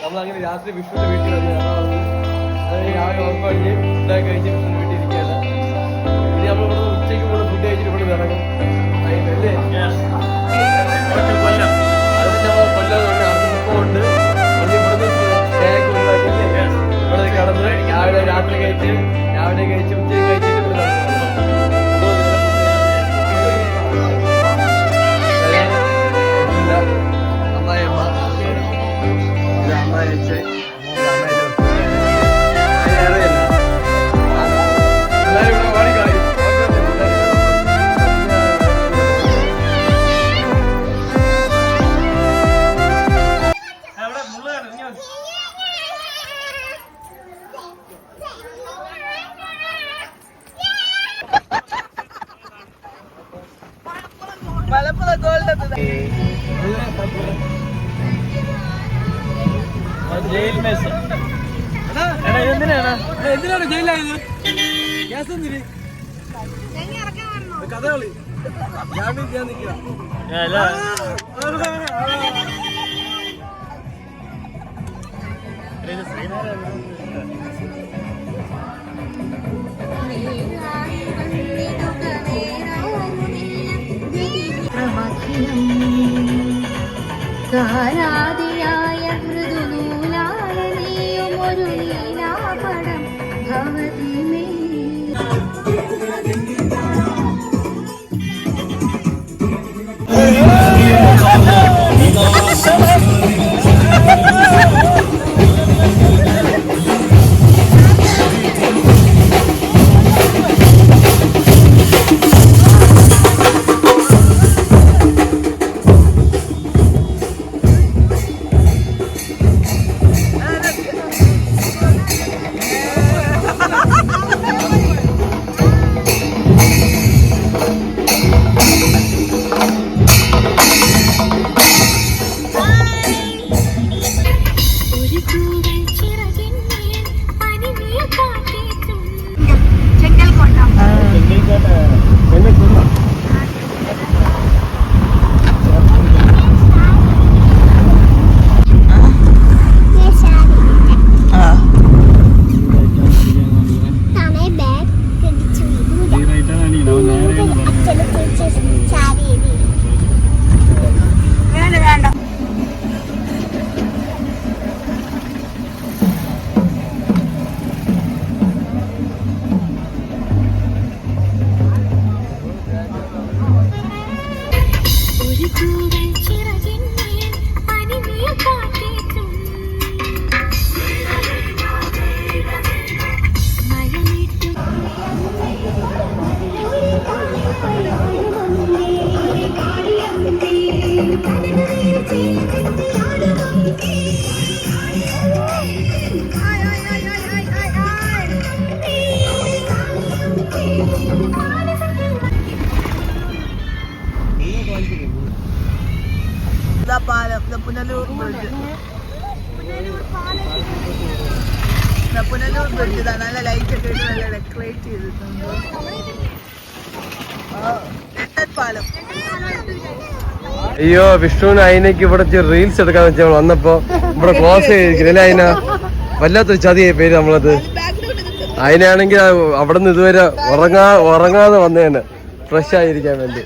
നമ്മളങ്ങനെ രാത്രി വിഷ്ണുവിന്റെ വീട്ടിൽ വന്ന് രാവിലെ ഉറപ്പ് കഴിഞ്ഞ് ഫുഡൊക്കെ കഴിച്ച് വിഷ്ണുവിന്റെ വീട്ടിൽ ഇരിക്കുകയാണ്. ഇനി നമ്മളിവിടെ ഉച്ചയ്ക്ക് കൂടെ ഫുഡ് കഴിച്ചിട്ട് ഇവിടെ ഇറങ്ങും. അല്ലേ അതിന് നമ്മൾ കൊല്ലം ഉണ്ട്. ഇവിടെ കിടന്ന് രാത്രി കഴിച്ച് ഉച്ചയ്ക്ക് കഴിച്ചിട്ട് ഇവിടെ എന്തിനാണ് ജയിലായത്? കഥകളി ഞാൻ നിൽക്കുക. കാരാതിയായ മൃദുനൂലായ നീയുമൊരു ലീലാപടം ഭവതി മേ. പുനലൂർ ബ്രിഡ്ജ് നല്ല ലൈറ്റ് ഒക്കെ ഇട്ട് നല്ല ഡെക്കറേറ്റ് ചെയ്തിട്ടുണ്ട്. പാലം. അയ്യോ വിഷ്ണുവിന് അതിനേക്ക് ഇവിടെ റീൽസ് എടുക്കാന്ന് വെച്ചാൽ വന്നപ്പോ ഇവിടെ ക്ലോസ് ചെയ്തിരിക്കുന്നില്ല. അതിന വല്ലാത്തൊരു ചതിയായി പേര് നമ്മളത്. അതിനാണെങ്കിൽ അവിടെ നിന്ന് ഇതുവരെ ഉറങ്ങാതെ വന്നേന് ഫ്രഷ് ആയിരിക്കാൻ വേണ്ടി.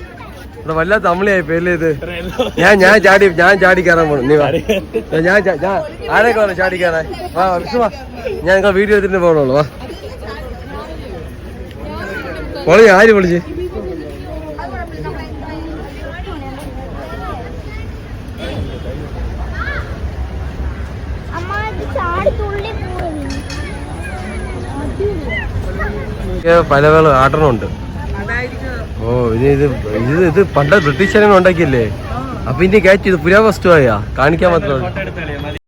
ഇവിടെ വല്ലാത്ത അമ്മളിയായി പേരില് ഇത്. ഞാൻ ചാടി കയറാൻ പോണു. നീ ഞാൻ ആരൊക്കെ വേണം ചാടി കയറാൻ? വാ വിഷ്ണു വാ, ഞാൻ നിങ്ങൾ വീഡിയോ എടുത്തിട്ട് പോകണുള്ളൂ. വാ പൊളി. ആര് വിളിച്ച്? പല പല ആട്ടണമുണ്ട്. ഓ ഇത് പണ്ട് ബ്രിട്ടീഷുകാരെ ഉണ്ടാക്കിയല്ലേ. അപ്പൊ ഇനി കയറ്റി ഇത് പുരാവസ്തുവായ കാണിക്കാൻ മാത്രമേ.